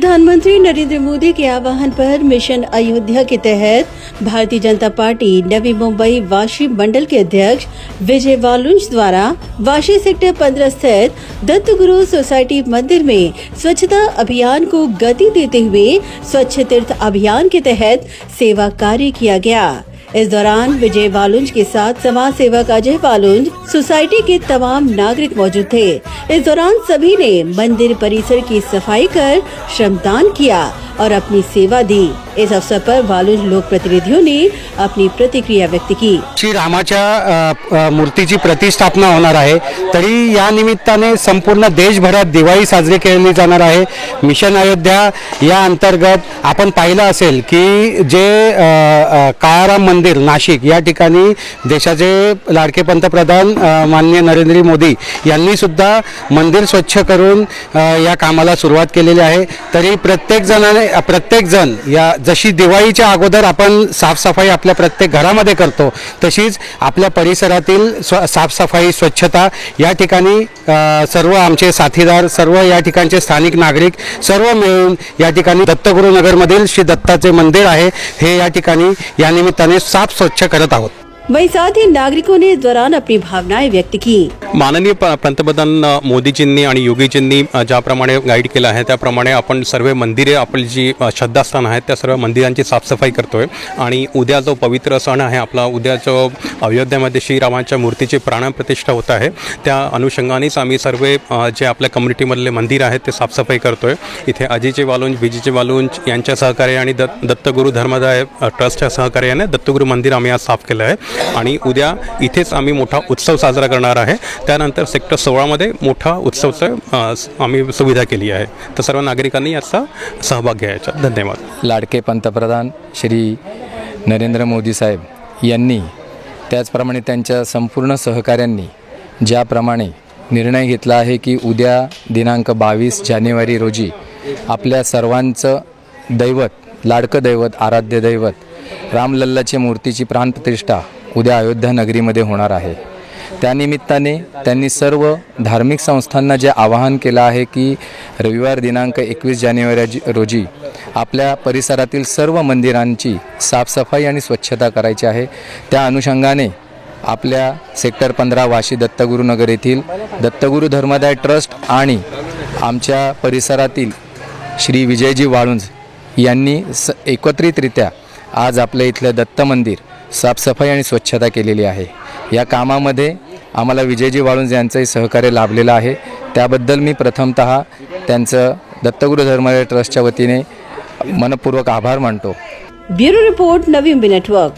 प्रधानमंत्री नरेंद्र मोदी के आह्वान पर मिशन अयोध्या के तहत भारतीय जनता पार्टी नवी मुंबई वाशी मंडल के अध्यक्ष विजय वालुंज द्वारा वाशी सेक्टर 15 स्थित दत्तगुरु सोसाइटी मंदिर में स्वच्छता अभियान को गति देते हुए स्वच्छ तीर्थ अभियान के तहत सेवा कार्य किया गया। इस दौरान विजय वालुंज के साथ समाज सेवक अजय वालुंज सोसाइटी के तमाम नागरिक मौजूद थे। इस दौरान सभी ने मंदिर परिसर की सफाई कर श्रमदान किया और अपनी सेवा दी। इस अवसर पर वालुंज लोक प्रतिनिधियों ने अपनी प्रतिक्रिया व्यक्त की। श्री रामाच्या मूर्तीची प्रतिष्ठापना होणार आहे, तरी या निमित्ताने संपूर्ण देशभरात दिवाळी साजरी केली जाणार आहे। मिशन अयोध्या या अंतर्गत आपण पाहिलं असेल की जे काळाराम मंदिर नाशिक या ठिकाणी देशाचे लाडके पंतप्रधान माननीय नरेंद्र मोदी यांनी सुद्धा मंदिर स्वच्छ करून या कामाला सुरुवात केलेली आहे। तरी प्रत्येक जण या जशी दिवाळीच्या अगोदर आपण साफसफाई आपल्या प्रत्येक घरामध्ये करतो, तशीच आपल्या परिसरातील साफसफाई स्वच्छता या ठिकाणी सर्व आमचे साथीदार, सर्व या ठिकाणचे स्थानिक नागरिक सर्व मिळून या ठिकाणी दत्तगुरु नगरमधील श्री दत्ताचे मंदिर आहे हे या ठिकाणी या निमित्ताने साफ स्वच्छ करत आहोत। वहीं साथ ही नागरिकों ने इस दौरान अपनी भावनाएं व्यक्त की। माननीय पंतप्रधान मोदीजींनी आणि योगीजींनी ज्याप्रमाणे गाईड केलं आहे त्याप्रमाणे आपण सर्व मंदिरे, आपली जी श्रद्धास्थान आहेत त्या सर्व मंदिरांची साफसफाई करतोय। आणि उद्या जो पवित्र सण आहे आपला, उद्या जो अयोध्येमध्ये श्रीरामाच्या मूर्तीची प्राणप्रतिष्ठा होत आहे, त्या अनुषंगानेच आम्ही सर्व जे आपल्या कम्युनिटीमधले मंदिर आहेत ते साफसफाई करतोय। इथे अजितजी वालुंज, विजयजी वालुंज यांच्या सहकार्याने आणि दत्तगुरु धर्मदाय ट्रस्टच्या सहकार्याने दत्तगुरु मंदिर आम्ही आज साफ केलं आहे आणि उद्या इथेच आम्ही मोठा उत्सव साजरा करणार आहे। त्यानंतर सेक्टर 16 मध्ये मोठा उत्सवचं आम्ही सुविधा केली आहे, तर सर्व नागरिकांनी याचा सहभाग घ्यायचा। धन्यवाद। लाडके पंतप्रधान श्री नरेंद्र मोदी साहेब यांनी त्याचप्रमाणे त्यांच्या संपूर्ण सहकाऱ्यांनी ज्याप्रमाणे निर्णय घेतला आहे की उद्या दिनांक 22 जानेवारी रोजी आपल्या सर्वांचं दैवत, लाडकं दैवत, आराध्य दैवत रामलल्लाची मूर्तीची प्राणप्रतिष्ठा उद्या अयोध्या नगरीमध्ये होणार आहे। त्यानिमित्ताने त्यांनी सर्व धार्मिक संस्थांना जे आवाहन केलं आहे की रविवार दिनांक 21 जानेवारी रोजी आपल्या परिसरातील सर्व मंदिरांची साफसफाई आणि स्वच्छता करायची आहे। त्या अनुषंगाने आपल्या सेक्टर 15 वाशी दत्तगुरु नगर येथील दत्तगुरु धर्मदाय ट्रस्ट आणि आमच्या परिसरातील श्री विजयजी वाळुंज यांनी एकत्रितरित्या आज आपल्या इथलं दत्त मंदिर साफसफाई आणि स्वच्छता केलेली आहे। या कामामध्ये आम्हाला विजयजी वाळुंज यांचंही सहकार्य लाभलेलं आहे, त्याबद्दल मी प्रथमतः त्यांचं दत्तगुरु धर्मदाय ट्रस्टच्या वतीने मनपूर्वक आभार मानतो। Bureau report, Navi Mumbai network.